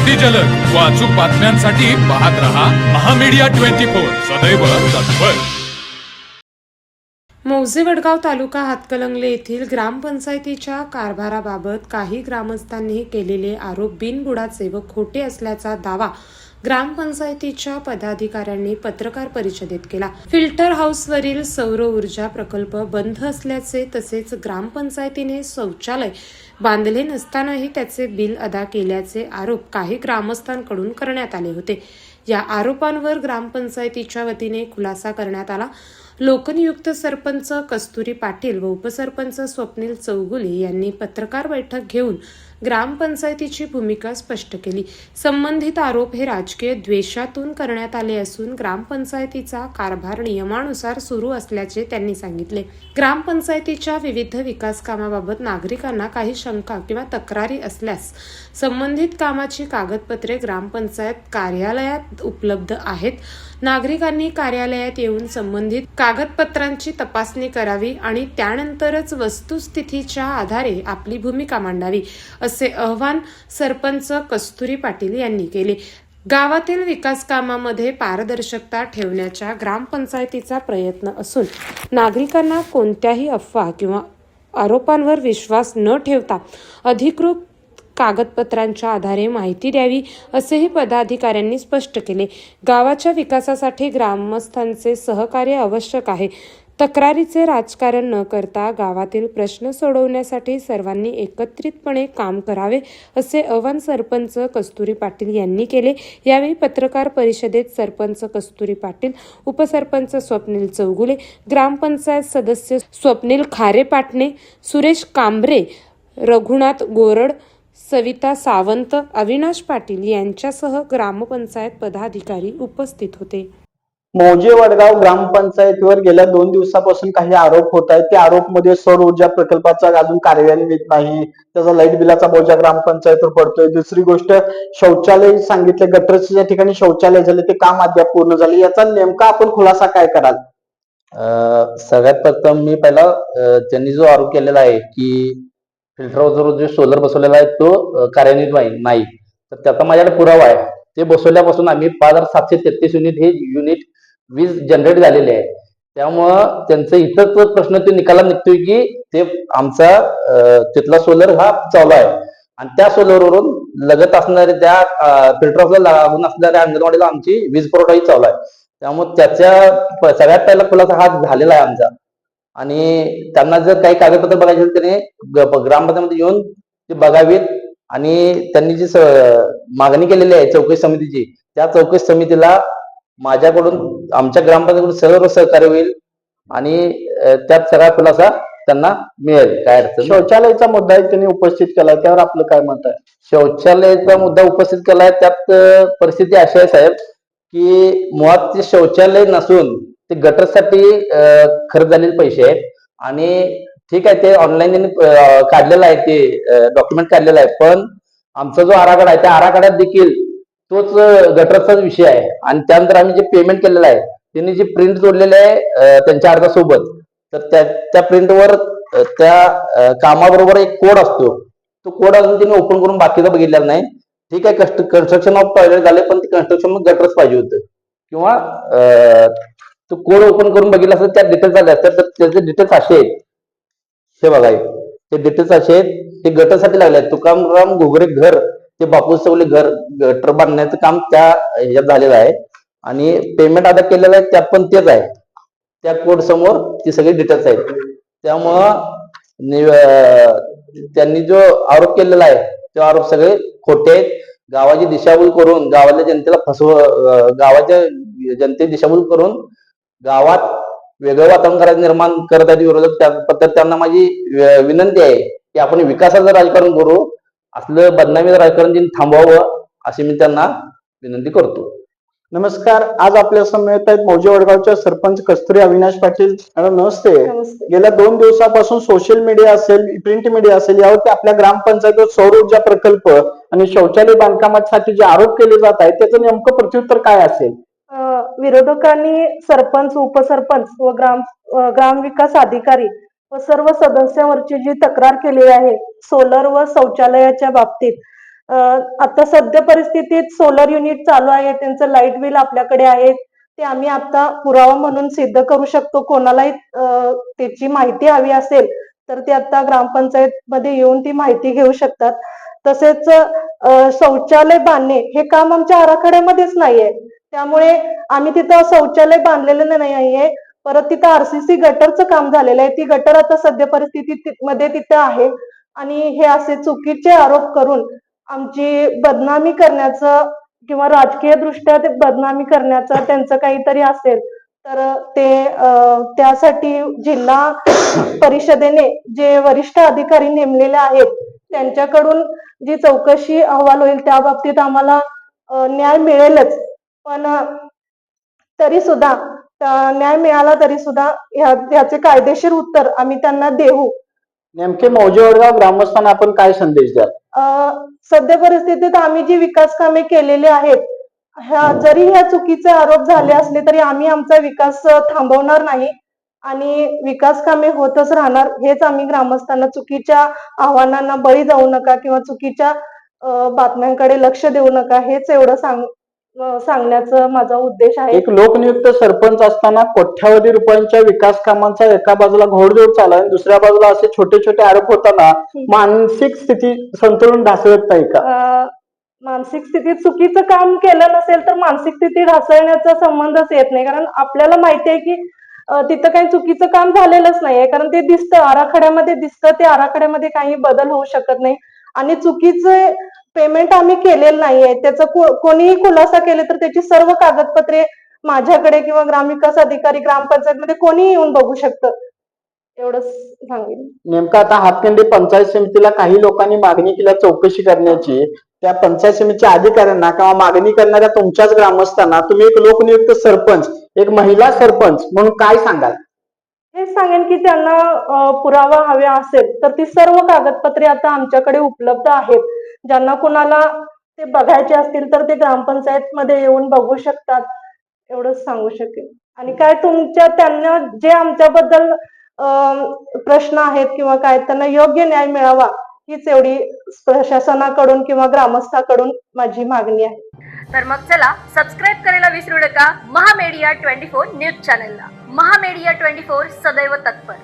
अगदी जलद व अचूक बातम्यांसाठी पाहत रहा महामीडिया 24 सदैव तत्पर। मौजे वडगाव तालुका हातकणंगले येथील ग्रामपंचायतीच्या कारभाराबाबत काही ग्रामस्थांनी केलेले आरोप बिनबुडाचे व खोटे असल्याचा दावा ग्रामपंचायतीच्या पदाधिकाऱ्यांनी पत्रकार परिषदेत केला। फिल्टर हाऊसवरील सौर ऊर्जा प्रकल्प बंद असल्याचे तसेच ग्रामपंचायतीने शौचालय बांधले नसतानाही त्याचे बिल अदा केल्याचे आरोप काही ग्रामस्थांकडून करण्यात आले होते। या आरोपांवर ग्रामपंचायतीच्या वतीने खुलासा करण्यात आला। लोकनियुक्त सरपंच कस्तुरी पाटील व उपसरपंच स्वप्नील चौगुले यांनी पत्रकार बैठक घेऊन ग्रामपंचायतीची भूमिका स्पष्ट केली। संबंधित आरोप हे राजकीय द्वेषातून करण्यात आले असून ग्रामपंचायतीचा कारभार नियमानुसार सुरू असल्याचे त्यांनी सांगितले। ग्रामपंचायतीच्या विविध विकास कामाबाबत नागरिकांना काही शंका किंवा तक्रारी असल्यास संबंधित कामाची कागदपत्रे ग्रामपंचायत कार्यालयात उपलब्ध आहेत। नागरिकांनी कार्यालयात येऊन संबंधित कागदपत्रांची तपासणी करावी आणि त्यानंतरच वस्तुस्थितीच्या आधारे आपली भूमिका मांडावी, असे आवाहन सरपंच कस्तुरी पाटील यांनी केले। गावातील विकास कामामध्ये पारदर्शकता ठेवण्याचा ग्रामपंचायतीचा प्रयत्न असून नागरिकांना कोणत्याही अफवा किंवा आरोपांवर विश्वास न ठेवता अधिकृत कागदपत्रांच्या आधारे माहिती द्यावी, असेही पदाधिकाऱ्यांनी स्पष्ट केले। गावाच्या विकासासाठी ग्रामस्थांचे सहकार्य आवश्यक आहे। तक्रारीचे राजकारण न करता गावातील प्रश्न सोडवण्यासाठी सर्वांनी एकत्रितपणे काम करावे, असे आवाहन सरपंच कस्तुरी पाटील यांनी केले। यावेळी पत्रकार परिषदेत सरपंच कस्तुरी पाटील, उपसरपंच स्वप्नील चौगुले, ग्रामपंचायत सदस्य स्वप्नील खारे पाटणे, सुरेश कांबरे, रघुनाथ गोरड, सविता सावंत, अविनाश पाटील यांच्यासह ग्रामपंचायत पदाधिकारी उपस्थित होते। मौजे वडगाव ग्रामपंचायतीवर गेल्या 2 दिवसापासून काही आरोप होत आहेत। त्या आरोप मध्ये सौर ऊर्जा प्रकल्पाचा अजून कार्यान्वित नाही, त्याचा लाईट बिलाचा बोजा ग्रामपंचायतीवर पडतोय। दुसरी गोष्ट, शौचालय सांगितले, गटरच्या ठिकाणी शौचालय झाले, ते काम अद्याप पूर्ण झाले। याचा नेमका आपण खुलासा काय कराल? सगळ्यात प्रथम मी पहिला त्यांनी जो आरोप केलेला आहे की फिल्टरवर जो सोलर बसवलेला आहे तो कार्यान्वित नाही, तर त्याचा माझ्याकडे पुरावा आहे। ते बसवल्यापासून आम्ही 5733 युनिट वीज जनरेट झालेले आहे। त्यामुळं त्यांचं इथंच प्रश्न ते निकाला निघतोय की ते आमचा तिथला सोलर हा चालू आहे आणि त्या सोलरवरून लगत असणारे त्या फिल्टर हाऊसला लागून असणाऱ्या अंगणवाडीला आमची वीज पुरवठाही चालू आहे। त्यामुळे त्याच्या सगळ्यात पहिला खुलासा हा झालेला आहे आमचा। आणि त्यांना जर काही कागदपत्र बघायचे असेल त्याने ग्रामपंचायतीमध्ये येऊन ते बघावीत आणि त्यांनी जी मागणी केलेली आहे चौकशी समितीची, त्या चौकशी समितीला माझ्याकडून आमच्या ग्रामपंचायतीकडून सर्व सहकार्य होईल आणि त्यात सगळा खुलासा त्यांना मिळेल। काय अडचण? शौचालयाचा मुद्दा त्यांनी उपस्थित केलाय, त्यावर आपलं काय मत आहे? शौचालयाचा मुद्दा उपस्थित केलाय, त्यात परिस्थिती अशी आहे साहेब की मुळात ते शौचालय नसून ते गटरसाठी खर्च झालेले पैसे आहेत आणि ठीक आहे ते ऑनलाईन काढलेलं आहे, ते डॉक्युमेंट काढलेलं आहे, पण आमचा जो आराखडा आहे त्या आराखड्यात देखील तोच गटरचाच विषय आहे। आणि त्यानंतर आम्ही जे पेमेंट केलेलं आहे त्यांनी जी प्रिंट जोडलेली आहे त्यांच्या अर्जासोबत, तर त्या प्रिंटवर त्या कामाबरोबर एक कोड असतो, तो कोड अजून त्यांनी ओपन करून बाकीचा बघितलेला नाही। ठीक आहे, कन्स्ट्रक्शन ऑफ टॉयलेट झाले, पण ते कन्स्ट्रक्शन गटरच पाहिजे होतं किंवा तो कोड ओपन करून बघितला असतं त्यात डिटेल्स आले असतात, तर त्याचे डिटेल्स असे आहेत, हे बघा ते डिटेल्स असे आहेत, हे गटरसाठी लागले आहेत। तुकाराम घोगरे घर ते बापू चौले घर गटर बांधण्याचं काम त्या ह्याच्यात झालेलं आहे आणि पेमेंट अदा केलेलं आहे त्यात पण तेच आहे, त्या कोड समोर ती सगळी डिटेल्स आहेत। त्यामुळं त्यांनी जो आरोप केलेला आहे ते आरोप सगळे खोटे आहेत। गावाची दिशाभूल करून गावातल्या जनतेला गावाच्या जनतेची दिशाभूल करून गावात वेगळं वातावरण निर्माण करत आहेत विरोधक। त्याबद्दल त्यांना माझी विनंती आहे की आपण विकासाचं राजकारण करू, असलं बदनामी राजकारण थांबवावं, अशी मी त्यांना विनंती करतो। नमस्कार, आज आपल्या समवेत आहेत मौजे वडगावच्या सरपंच कस्तुरी अविनाश पाटील। नमस्ते। गेल्या 2 दिवसापासून सोशल मीडिया असेल, प्रिंट मीडिया असेल, यावरती आपल्या ग्रामपंचायतीवर सौर ऊर्जा प्रकल्प आणि शौचालय बांधकामासाठी जे आरोप केले जात आहेत त्याचं नेमकं प्रत्युत्तर काय असेल? विरोधकांनी सरपंच, उपसरपंच व ग्रामविकास अधिकारी व सर्व सदस्यांवरची जी तक्रार केली आहे सोलर व शौचालयाच्या बाबतीत, आता सध्या परिस्थितीत सोलर युनिट चालू आहे, त्यांचं लाईट बिल आपल्याकडे आहे, ते आम्ही आता पुरावा म्हणून सिद्ध करू शकतो. कोणालाही त्याची माहिती हवी असेल तर ते आता ग्रामपंचायत मध्ये येऊन ती माहिती घेऊ शकतात. तसेच शौचालय बांधणे हे काम आमच्या आराखड्यामध्येच नाहीये, त्यामुळे आम्ही तिथं शौचालय बांधलेलं नाहीये. परत तिथं आरसीसी गटरचं काम झालेलं आहे, ती गटर आता सध्या परिस्थितीत मध्ये तिथं आहे. आणि हे असे चुकीचे आरोप करून आमची बदनामी करण्याचं किंवा राजकीय दृष्ट्या ते बदनामी करण्याचं त्यांचं काहीतरी असेल तर ते त्यासाठी जिल्हा परिषदेने जे वरिष्ठ अधिकारी नेमलेले आहेत त्यांच्याकडून जी चौकशी अहवाल होईल त्या बाबतीत आम्हाला न्याय मिळेलच. पण तरी सुद्धा न्याय मिळाला तरी सुद्धा ह्याचे कायदेशीर उत्तर आम्ही त्यांना देऊ. नेमके मौजे वडगाव ग्रामस्थांना आपण काय संदेश द्याल? सध्या परिस्थितीत आम्ही जी विकास कामे केलेली आहेत, जरी ह्या चुकीचे आरोप झाले असले तरी आम्ही आमचा विकास थांबवणार नाही आणि विकास कामे होतच राहणार. हेच आम्ही ग्रामस्थांना चुकीच्या आव्हानांना बळी जाऊ नका किंवा चुकीच्या बातम्यांकडे लक्ष देऊ नका हेच एवढं सांगण्याचा माझा उद्देश आहे. एक लोकनियुक्त सरपंच असताना कोट्यावधी रुपयांच्या विकास कामांचा एका बाजूला घोडदौड चालू आहे, दुसऱ्या बाजूला असे छोटे छोटे आरोप होताना मानसिक स्थिती संतुलन ढासळत नाही का? मानसिक स्थितीत चुकीचं काम केलं नसेल तर मानसिक स्थिती ढासळण्याचा संबंधच येत नाही, कारण आपल्याला माहिती आहे की तिथं काही चुकीचं काम झालेलंच नाहीये, कारण ते दिसतं आराखड्यामध्ये दिसतं, ते आराखड्यामध्ये काही बदल होऊ शकत नाही. आणि चुकीचे पेमेंट आम्ही केलेलं नाहीये, त्याचा कोणीही खुलासा केले तर त्याची सर्व कागदपत्रे माझ्याकडे किंवा ग्रामविकास अधिकारी ग्रामपंचायत मध्ये कोणीही येऊन बघू शकतं. एवढंच सांगेन. नेमका आता हातकंडी पंचायत समितीला काही लोकांनी मागणी केली चौकशी करण्याची, त्या पंचायत समितीच्या अधिकाऱ्यांना किंवा मागणी करणाऱ्या तुमच्याच ग्रामस्थांना तुम्ही एक लोकनियुक्त सरपंच, एक महिला सरपंच म्हणून काय सांगाल? हेच सांगेन की त्यांना पुरावा हवे असेल तर ती सर्व कागदपत्रे आता आमच्याकडे उपलब्ध आहेत. ज्यांना कुणाला ते बघायचे असतील तर ते ग्रामपंचायत मध्ये येऊन बघू शकतात. एवढंच सांगू शकेन. आणि काय त्यांना जे आमच्याबद्दल प्रश्न आहेत किंवा काय त्यांना योग्य न्याय मिळावा हीच एवढी प्रशासनाकडून किंवा ग्रामस्थाकडून माझी मागणी आहे. तर मग चला सबस्क्राईब करायला विसरू नका महामेडिया 24 न्यूज चॅनलला. महामेडिया 24 सदैव तत्पर.